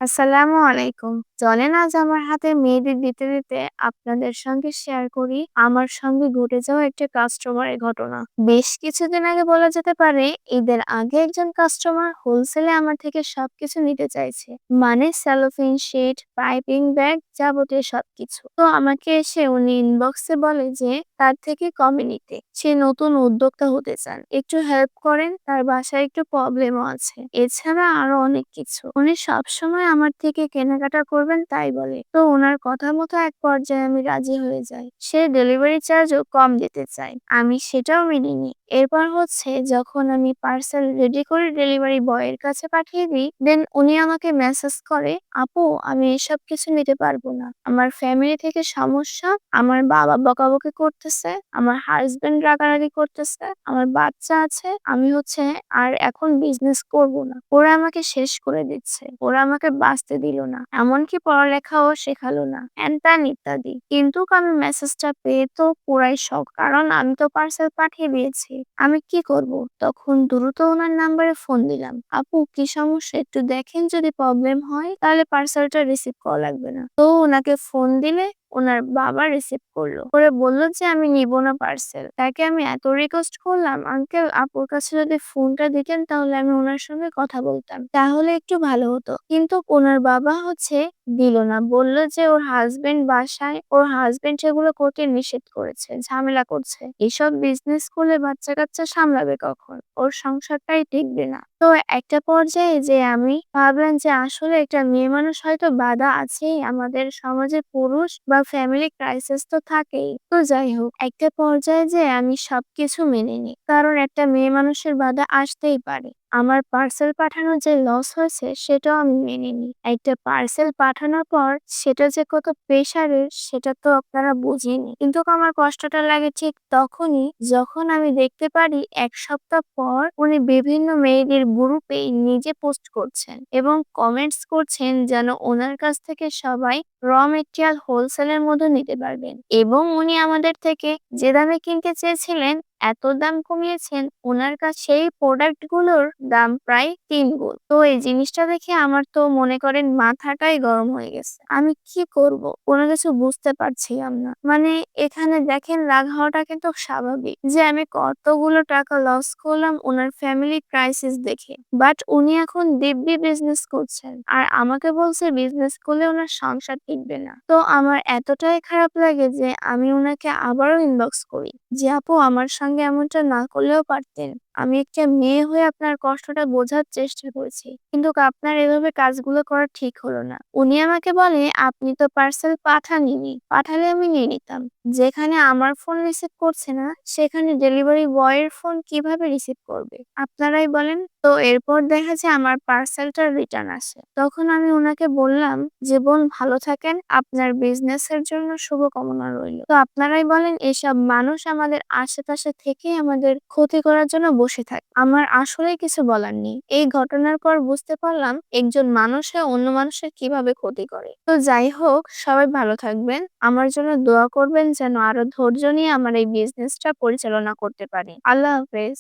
আসসালামু আলাইকুম। চলেন আজ আমার হাতে মেহেদি দিতে দিতে আপনাদের সঙ্গে শেয়ার করি আমার সঙ্গে ঘটে যাওয়া একটা কাস্টমারের ঘটনা। বেশ কিছুদিন আগে বলা যেতে পারে ঈদের আগে একজন কাস্টমার হোলসেলে আমার থেকে সবকিছু নিতে চাইছে। মানে সেলোফেন শিট, পাইপিং ব্যাগ, যাবতীয় সবকিছু। তো আমাকে এসে উনি ইনবক্সে বলে যে তার থেকে কমে নিতে। সে নতুন উদ্যোক্তা হতে চান। একটু হেল্প করেন, তার বাসায় একটু প্রবলেমও আছে। এছাড়া আরো অনেক কিছু। উনি সবসময় আমার থেকে কেনাকাটা করবেন তাই বলে। তো ওনার কথা মতো এক পর্যায়ে আমি রাজি হয়ে যাই। সে ডেলিভারি চার্জও কম দিতে চায়। আমি সেটাও মেনে নিই। এরপর হচ্ছে যখন আমি পার্সেল রেডি করে ডেলিভারি বয়ের কাছে পাঠিয়ে দিই, দেন উনি আমাকে মেসেজ করে, আপু আমি এসব কিছু নিতে পারবো না। আমার ফ্যামিলি থেকে সমস্যা, আমার বাবা বকাবকি করতেছে, আমার হাজবেন্ড রাগারাগি করতেছে, আমার বাচ্চা আছে, আমি হচ্ছে আর এখন বিজনেস করব না। ওরা আমাকে শেষ করে দিচ্ছে, ওরা আমাকে বাঁচতে দিল না, এমনকি পড়ালেখাও শেখালো না, হ্যান ত্যান ইত্যাদি। কিন্তু আমি মেসেজটা পেয়ে তো পুরাই শক, কারণ আমি তো পার্সেল পাঠিয়ে দিয়েছি। আমি কি করব? তখন দ্রুত ওনার নাম্বারে ফোন দিলাম, আপু কি সমস্যা একটু দেখেন, যদি প্রবলেম হয় তাহলে পার্সেলটা রিসিভ করা লাগবে না। তো ওনাকে ফোন দিলে ওনার বাবা রিসিভ করলো, করে বলল যে আমি নিব না পার্সেল। তাকে আমি এত রিকোয়েস্ট করলাম, আঙ্কেল আপুর কাছে যদি ফোনটা দিতেন তাহলে আমি ওনার সঙ্গে কথা বলতাম, তাহলে একটু ভালো হতো। কিন্তু ওনার বাবা হচ্ছে দিল না, বলল যে ওর হাজবেন্ড বাসায়, ওর হাজবেন্ড সেগুলো করতে নিষেধ করেছে, ঝামেলা করছে, এসব বিজনেস করলে বাচ্চা কাচ্চা সামলাবে কখন, ওর সংসারটাই টিকবে না। তো একটা পর্যায়ে যে আমি ভাবলাম যে আসলে একটা মেয়ে মানুষ হয়তো বাধা আছেই, আমাদের সমাজে পুরুষ বা ফ্যামিলি ক্রাইসিস তো থাকেই। তো যাই হোক, একটা পর্যায়ে যে আমি সবকিছু মেনে নিই, কারণ একটা মেয়ে মানুষের বাধা আসতেই পারে। আমার পার্সেল পাঠানোর যে লস হয়েছে সেটাও আমি মেনে নিই। একটা পার্সেল পাঠানোর পর সেটা যে কত প্রেশারের সেটা তো আপনারা বুঝেনি। কিন্তু আমার কষ্টটা লাগে ঠিক তখনই যখন আমি দেখতে পারি ১ সপ্তাহ পর উনি বিভিন্ন মেয়েদের গ্রুপে নিজে পোস্ট করছেন এবং কমেন্টস করছেন যেন ওনার কাছ থেকে সবাই র মেটেরিয়াল হোলসেলের মধ্যে নিতে পারবেন, এবং উনি আমাদের থেকে যে দামে কিনতে চেয়েছিলেন এত দাম কমিয়েছেন, ওনার কাছে সেই প্রোডাক্ট গুলোর দাম প্রায় ৩ গুণ। তো এই জিনিসটা দেখে আমার তো মনে করেন মাথাটাই গরম হয়ে গেছে। আমি কি করব? কোনো কিছু বুঝতে পারছিলাম না। মানে এখানে দেখেন রাগ হওয়াটা কিন্তু স্বাভাবিক, যে আমি কতগুলো টাকা লস করলাম ওনার ফ্যামিলি ক্রাইসিস দেখে। বাট উনি এখন দিব্যি বিজনেস করছেন। আর আমাকে বলছে বিজনেস করলে ওনার সংসার টিকবে না। তো আমার এতটাই খারাপ লাগে যে আমি উনাকে আবারও ইনবক্স করি যে আপু আমার সঙ্গে এমনটা না করলেও পারতেন। আমি একটা মেয়ে হয়ে আপনার কষ্টটা বোঝার চেষ্টা করেছি। কিন্তু আপনার এভাবে কাজগুলো করা ঠিক হলো না। উনি আমাকে বলে আপনি তো পার্সেল পাঠানইনি। পাঠালে আমি নিয়ে নিতাম। যেখানে আমার ফোন রিসিভ করছে না সেখানে ডেলিভারি বয়ের ফোন কিভাবে রিসিভ করবে? আপনারাই বলেন। তো এরপর দেখা যায় আমার পার্সেলটা রিটার্ন আসে। তখন আমি উনাকে বললাম যে বোন ভালো থাকেন, আপনার বিজনেসের জন্য শুভকামনা রইল। তো আপনারাই বলেন এসব মানুষ আমাদের আশেপাশে থেকে আমাদের ক্ষতি করার জন্য বসে থাকে। আমার আসলে কিছু বলার নেই। এই ঘটনার পর বুঝতে পারলাম একজন মানুষে অন্য মানুষের কিভাবে ক্ষতি করে। তো যাই হোক, সবাই ভালো থাকবেন। আমার জন্য দোয়া করবেন যেন আরো ধৈর্য নিয়ে আমার এই বিজনেসটা পরিচালনা করতে পারি। আল্লাহ হাফেজ।